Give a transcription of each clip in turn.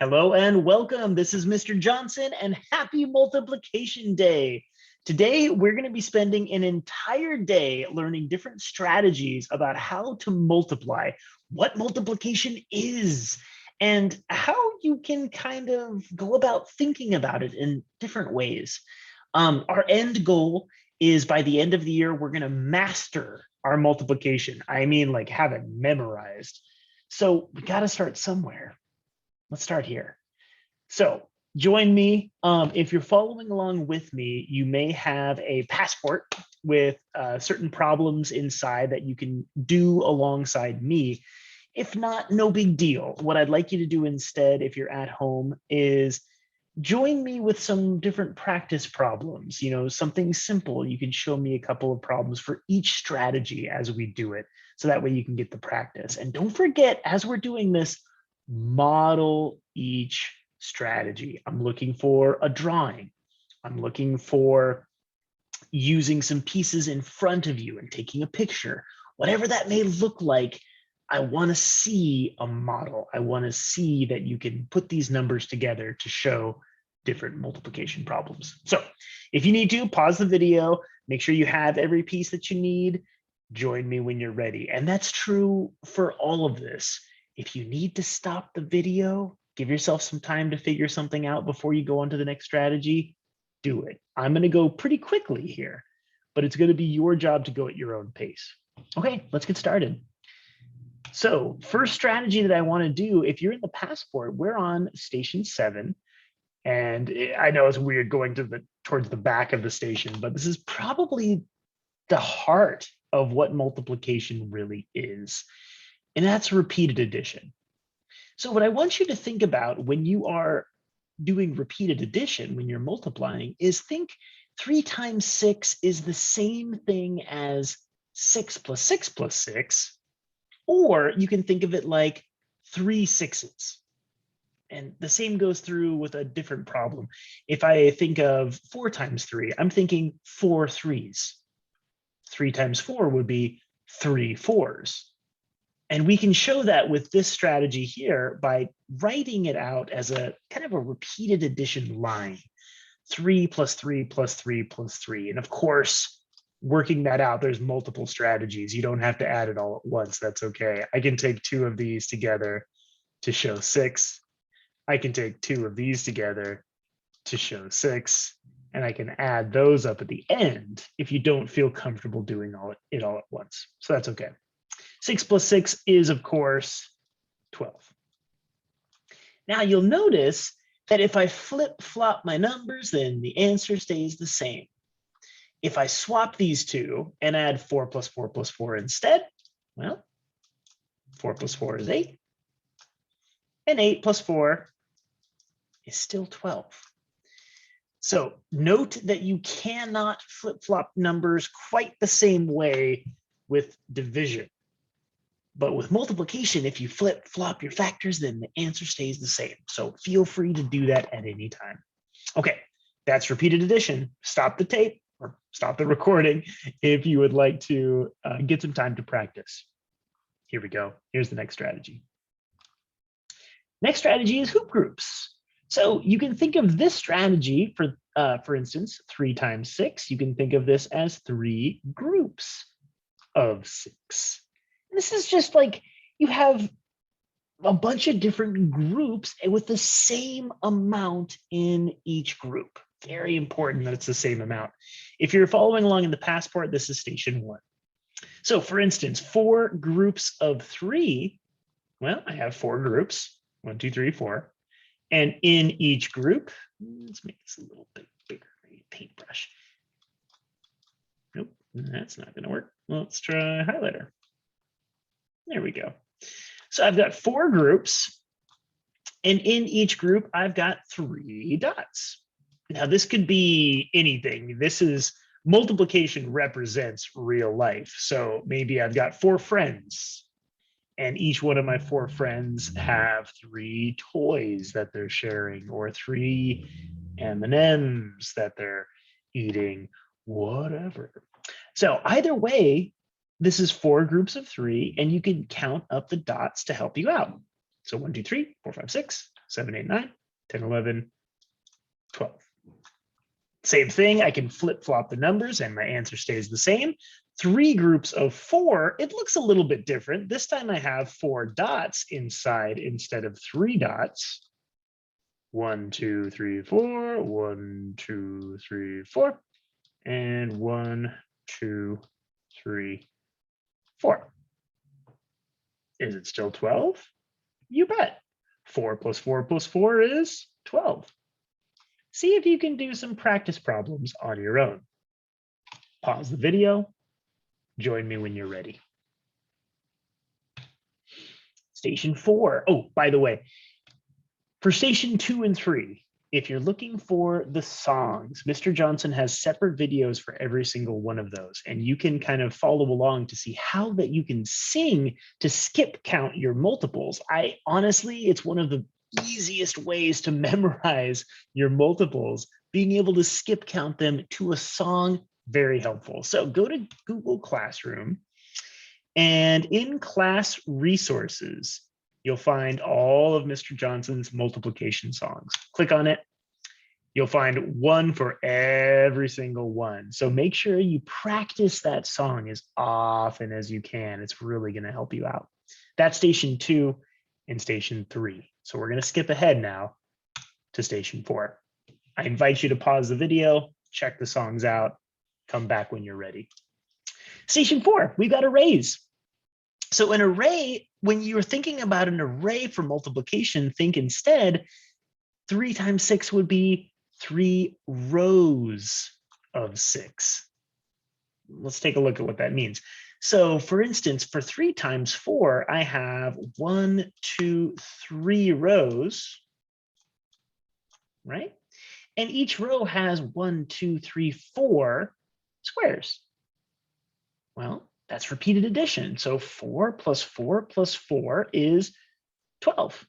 Hello and welcome. This is Mr. Johnson and happy multiplication day. Today, we're going to be spending an entire day learning different strategies about how to multiply, what multiplication is, and how you can kind of go about thinking about it in different ways. Our end goal is by the end of the year, we're going to master our multiplication. I mean, like have it memorized. So we got to start somewhere. Let's start here. So join me. If you're following along with me, you may have a passport with certain problems inside that you can do alongside me. If not, no big deal. What I'd like you to do instead, if you're at home, is join me with some different practice problems, something simple. You can show me a couple of problems for each strategy as we do it. So that way you can get the practice. And don't forget, as we're doing this, model each strategy. I'm looking for a drawing. I'm looking for using some pieces in front of you and taking a picture. Whatever that may look like, I want to see a model. I want to see that you can put these numbers together to show different multiplication problems. So if you need to, pause the video, make sure you have every piece that you need. Join me when you're ready. And that's true for all of this. If you need to stop the video, give yourself some time to figure something out before you go on to the next strategy, do it. I'm going to go pretty quickly here, but it's going to be your job to go at your own pace. Okay, let's get started. So first strategy that I want to do, if you're in the passport, we're on station 7. And I know it's weird going towards the back of the station, but this is probably the heart of what multiplication really is. And that's repeated addition. So what I want you to think about when you are doing repeated addition, when you're multiplying, is think 3 times 6 is the same thing as 6 plus 6 plus 6, or you can think of it like 3 6s. And the same goes through with a different problem. If I think of 4 times 3, I'm thinking 4 3s. 3 times 4 would be 3 4s. And we can show that with this strategy here by writing it out as a kind of a repeated addition line. 3 plus 3 plus 3 plus 3. And of course, working that out, there's multiple strategies. You don't have to add it all at once. That's okay. I can take 2 of these together to show 6. I can take 2 of these together to show 6. And I can add those up at the end if you don't feel comfortable doing it all at once. So that's okay. 6 plus 6 is, of course, 12. Now you'll notice that if I flip-flop my numbers, then the answer stays the same. If I swap these two and add 4 plus 4 plus 4 instead, well, 4 plus 4 is 8. And 8 plus 4 is still 12. So note that you cannot flip-flop numbers quite the same way with division. But with multiplication, if you flip-flop your factors, then the answer stays the same. So feel free to do that at any time. Okay, that's repeated addition. Stop the tape or stop the recording if you would like to get some time to practice. Here we go. Here's the next strategy. Next strategy is hoop groups. So you can think of this strategy for instance, 3 times 6. You can think of this as 3 groups of 6. This is just like you have a bunch of different groups with the same amount in each group. Very important that it's the same amount. If you're following along in the passport, this is station 1. So for instance, 4 groups of 3, well, I have 4 groups, 1, 2, 3, 4. And in each group, let's make this a little bit bigger, maybe paintbrush. Nope, that's not gonna work. Let's try highlighter. There we go. So I've got 4 groups, and in each group, I've got 3 dots. Now, this could be anything. This is multiplication represents real life. So maybe I've got 4 friends, and each one of my 4 friends have 3 toys that they're sharing, or 3 M&Ms that they're eating, whatever. So either way, this is 4 groups of 3, and you can count up the dots to help you out. So 1, 2, 3, 4, 5, 6, 7, 8, 9, 10, 11, 12. Same thing, I can flip-flop the numbers and my answer stays the same. 3 groups of 4, it looks a little bit different. This time I have 4 dots inside instead of 3 dots. 1, 2, 3, 4, 1, 2, 3, 4, and 1, 2, 3, 4. Is it still 12? You bet. 4 plus 4 plus 4 is 12. See if you can do some practice problems on your own. Pause the video. Join me when you're ready. Station 4. Oh, by the way, for station 2 and 3, if you're looking for the songs, Mr. Johnson has separate videos for every single one of those, and you can kind of follow along to see how that you can sing to skip count your multiples. Honestly, it's one of the easiest ways to memorize your multiples. Being able to skip count them to a song, very helpful. So go to Google Classroom, and in class resources, you'll find all of Mr. Johnson's multiplication songs. Click on it. You'll find one for every single one. So make sure you practice that song as often as you can. It's really going to help you out. That's station 2 and station 3. So we're going to skip ahead now to station 4. I invite you to pause the video, check the songs out, come back when you're ready. Station 4, we've got arrays. So an array, when you're thinking about an array for multiplication, think instead 3 times 6 would be 3 rows of 6. Let's take a look at what that means. So for instance, for 3 times 4, I have 1, 2, 3 rows, right? And each row has 1, 2, 3, 4 squares. Well, that's repeated addition. So 4 plus 4 plus 4 is 12.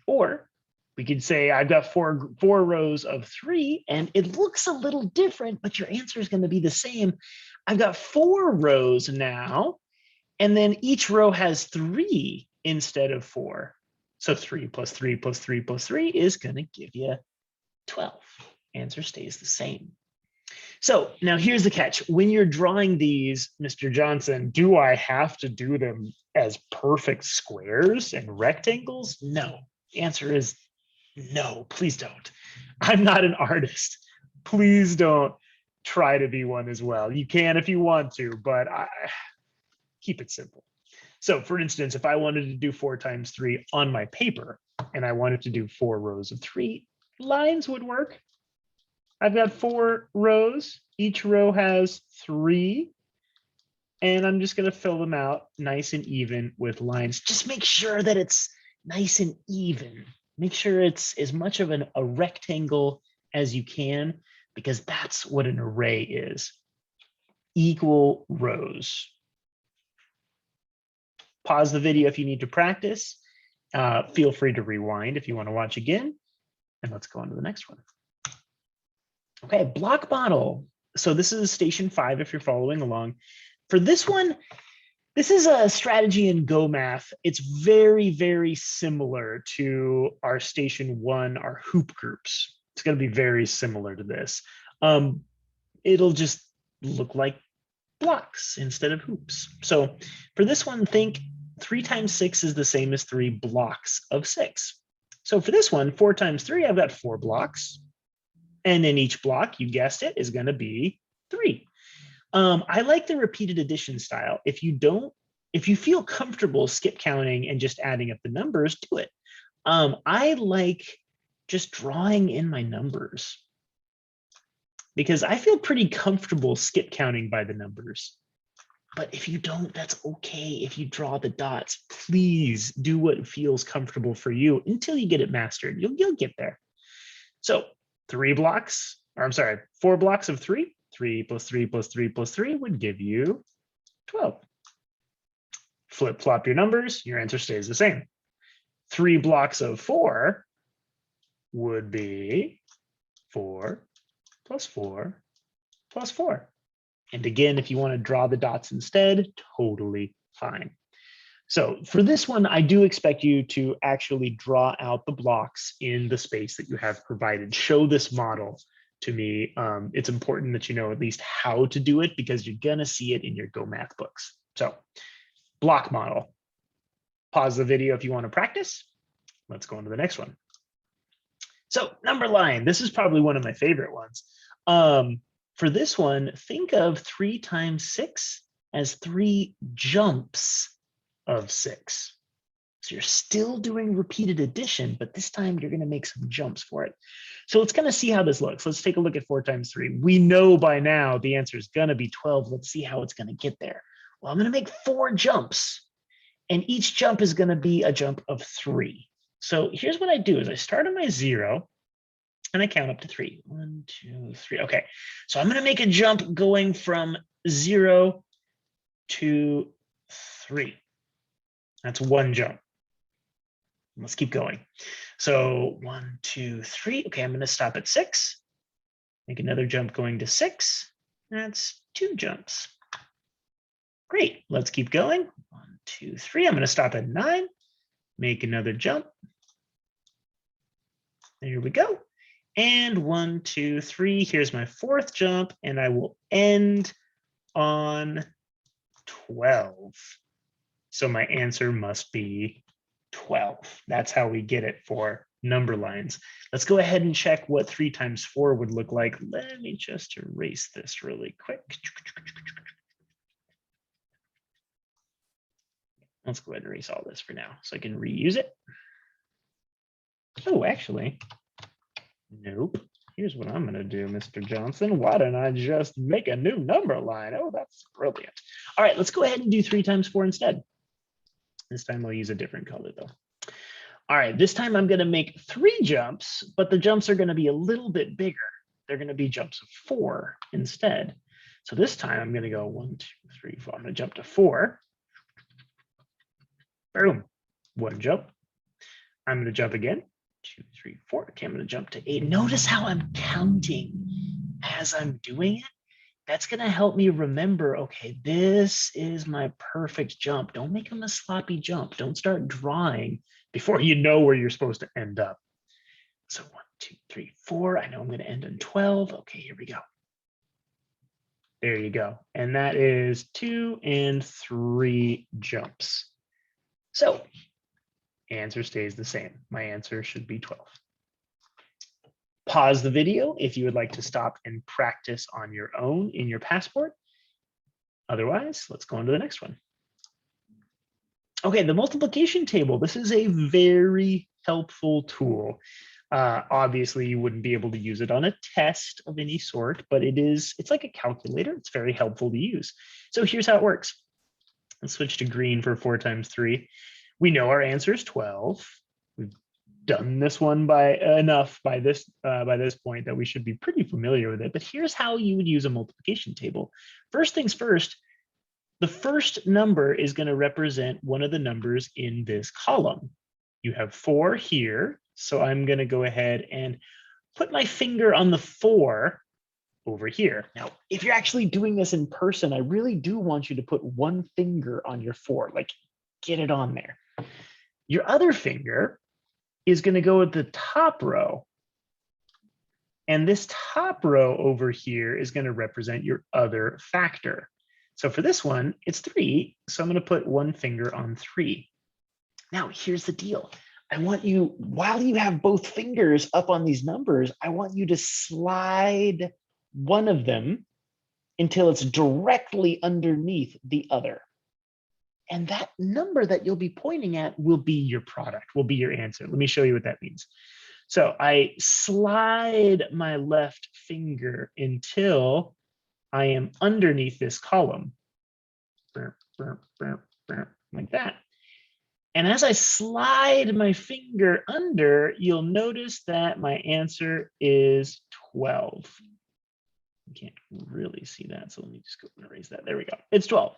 Or we could say I've got four rows of 3, and it looks a little different, but your answer is going to be the same. I've got 4 rows now, and then each row has 3 instead of 4. So 3 plus 3 plus 3 plus 3 is going to give you 12. Answer stays the same. So now here's the catch. When you're drawing these, Mr. Johnson, do I have to do them as perfect squares and rectangles? No. The answer is no, please don't. I'm not an artist. Please don't try to be one as well. You can if you want to, but keep it simple. So for instance, if I wanted to do 4 times 3 on my paper, and I wanted to do 4 rows of 3, lines would work. I've got 4 rows. Each row has 3. And I'm just going to fill them out nice and even with lines. Just make sure that it's nice and even. Make sure it's as much of a rectangle as you can, because that's what an array is. Equal rows. Pause the video if you need to practice. Feel free to rewind if you want to watch again. And let's go on to the next one. Okay, block model. So this is station 5 if you're following along. For this one, this is a strategy in Go Math. It's very, very similar to our station 1, our hoop groups. It's going to be very similar to this. It'll just look like blocks instead of hoops. So for this one, think 3 times 6 is the same as 3 blocks of 6. So for this one, 4 times 3, I've got 4 blocks. And then each block, you guessed it, is going to be 3. I like the repeated addition style. If you feel comfortable skip counting and just adding up the numbers, do it. I like just drawing in my numbers because I feel pretty comfortable skip counting by the numbers. But if you don't, that's okay. If you draw the dots, please do what feels comfortable for you until you get it mastered. You'll get there. So 4 blocks of 3. 3 plus 3 plus 3 plus 3 would give you 12. Flip-flop your numbers, your answer stays the same. 3 blocks of 4 would be 4 plus 4 plus 4. And again, if you want to draw the dots instead, totally fine. So for this one, I do expect you to actually draw out the blocks in the space that you have provided. Show this model to me. It's important that you know at least how to do it because you're gonna see it in your Go Math books. So block model. Pause the video if you want to practice. Let's go on to the next one. So number line, this is probably one of my favorite ones. For this one, think of 3 times 6 as 3 jumps of 6. So you're still doing repeated addition, but this time you're going to make some jumps for it. So let's kind of see how this looks. Let's take a look at 4 times 3. We know by now the answer is going to be 12. Let's see how it's going to get there. Well, I'm going to make 4 jumps, and each jump is going to be a jump of 3. So here's what I do is I start on my 0 and I count up to 3. 1, 2, 3. Okay, so I'm going to make a jump going from 0 to 3. That's 1 jump. Let's keep going. So 1, 2, 3. Okay, I'm going to stop at 6. Make another jump going to 6. That's 2 jumps. Great. Let's keep going. 1, 2, 3. I'm going to stop at 9. Make another jump. There we go. And 1, 2, 3. Here's my 4th jump, and I will end on 12. So my answer must be 12. That's how we get it for number lines. Let's go ahead and check what 3 times 4 would look like. Let me just erase this really quick. Let's go ahead and erase all this for now so I can reuse it. Oh, actually, nope. Here's what I'm going to do, Mr. Johnson. Why don't I just make a new number line? Oh, that's brilliant. All right, let's go ahead and do 3 times 4 instead. This time I'll use a different color though. All right, this time I'm going to make 3 jumps, but the jumps are going to be a little bit bigger. They're going to be jumps of 4 instead. So this time I'm going to go 1, 2, 3, 4. I'm going to jump to 4. Boom, 1 jump. I'm going to jump again. 2, 3, 4. Okay, I'm going to jump to 8. Notice how I'm counting as I'm doing it. That's going to help me remember, okay, this is my perfect jump. Don't make them a sloppy jump. Don't start drawing before you know where you're supposed to end up. So 1, 2, 3, 4. I know I'm going to end on 12. Okay, here we go. There you go. And that is 2 and 3 jumps. So answer stays the same. My answer should be 12. Pause the video if you would like to stop and practice on your own in your Passport. Otherwise, let's go on to the next one. Okay, the multiplication table. This is a very helpful tool. Obviously, you wouldn't be able to use it on a test of any sort, but it's like a calculator. It's very helpful to use. So here's how it works. Let's switch to green for 4 times 3. We know our answer is 12. We've done this one by this point that we should be pretty familiar with it. But here's how you would use a multiplication table. First things first, the first number is going to represent one of the numbers in this column. You have 4 here, so I'm going to go ahead and put my finger on the 4 over here. Now, if you're actually doing this in person, I really do want you to put one finger on your 4, like get it on there. Your other finger is going to go at the top row. And this top row over here is going to represent your other factor. So for this one, it's 3. So I'm going to put one finger on 3. Now, here's the deal. I want you, while you have both fingers up on these numbers, I want you to slide one of them until it's directly underneath the other. And that number that you'll be pointing at will be your product, will be your answer. Let me show you what that means. So I slide my left finger until I am underneath this column, like that. And as I slide my finger under, you'll notice that my answer is 12. You can't really see that, so let me just go and erase that. There we go. It's 12.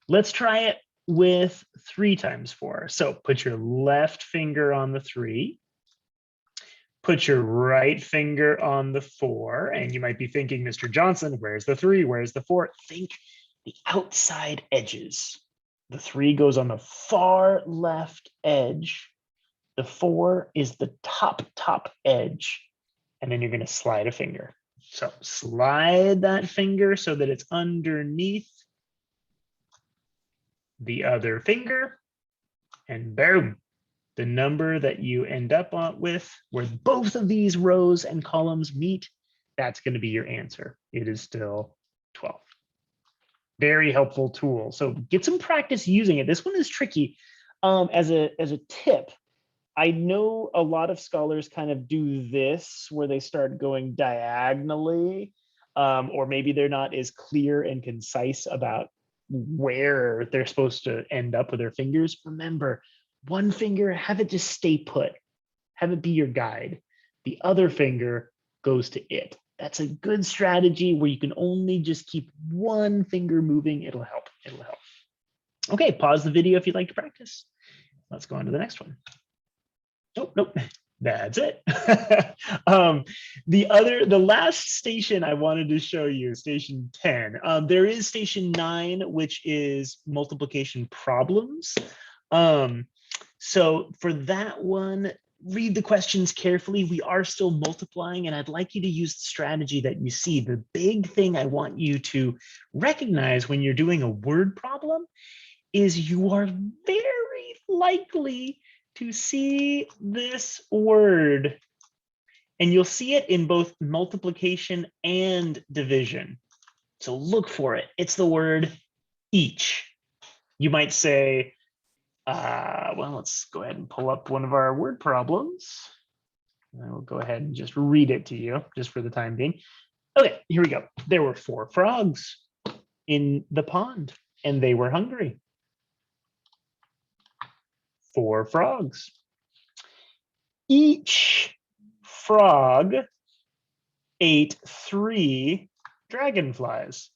Let's try it with 3 times 4. So put your left finger on the 3. Put your right finger on the 4. And you might be thinking, Mr. Johnson, where's the 3? Where's the 4? Think the outside edges. The 3 goes on the far left edge. The 4 is the top edge. And then you're going to slide a finger. So slide that finger so that it's underneath the other finger. And boom, the number that you end up with, where both of these rows and columns meet, that's going to be your answer. It is still 12. Very helpful tool. So get some practice using it. This one is tricky. As a tip, I know a lot of scholars kind of do this where they start going diagonally, or maybe they're not as clear and concise about where they're supposed to end up with their fingers. Remember, one finger, have it just stay put. Have it be your guide. The other finger goes to it. That's a good strategy where you can only just keep one finger moving. It'll help. It'll help. Okay, pause the video if you'd like to practice. Let's go on to the next one. Oh, nope, that's it. The last station I wanted to show you, station 10. There is station 9, which is multiplication problems. So for that one, read the questions carefully. We are still multiplying, and I'd like you to use the strategy that you see. The big thing I want you to recognize when you're doing a word problem is you are very likely to see this word, and you'll see it in both multiplication and division. So look for it. It's the word each. You might say, well, let's go ahead and pull up one of our word problems. I will go ahead and just read it to you just for the time being. Okay, here we go. There were 4 frogs in the pond, and they were hungry. 4 frogs. Each frog ate 3 dragonflies.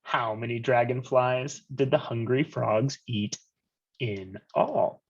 How many dragonflies did the hungry frogs eat in all?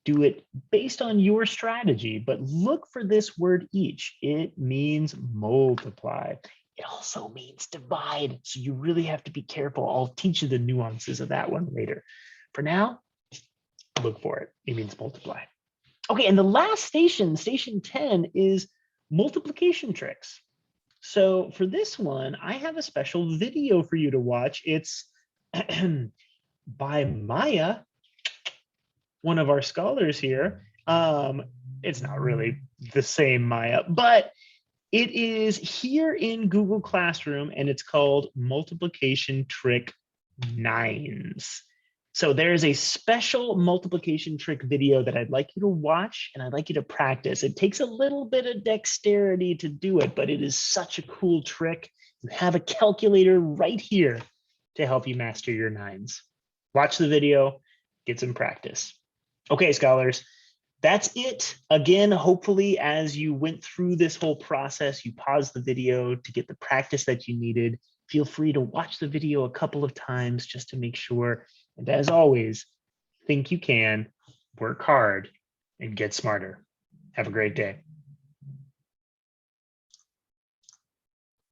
Do it based on your strategy, but look for this word each. It means multiply. It also means divide. So you really have to be careful. I'll teach you the nuances of that one later. For now, look for it. It means multiply. Okay, and the last station, station 10, is multiplication tricks. So for this one, I have a special video for you to watch. It's by Maya, one of our scholars here. It's not really the same Maya, but it is here in Google Classroom, and it's called Multiplication Trick 9s. So there's a special multiplication trick video that I'd like you to watch, and I'd like you to practice. It takes a little bit of dexterity to do it, but it is such a cool trick. You have a calculator right here to help you master your 9s. Watch the video, get some practice. Okay, scholars, that's it. Again, hopefully, as you went through this whole process, you paused the video to get the practice that you needed. Feel free to watch the video a couple of times just to make sure. And as always, think you can, work hard, and get smarter. Have a great day.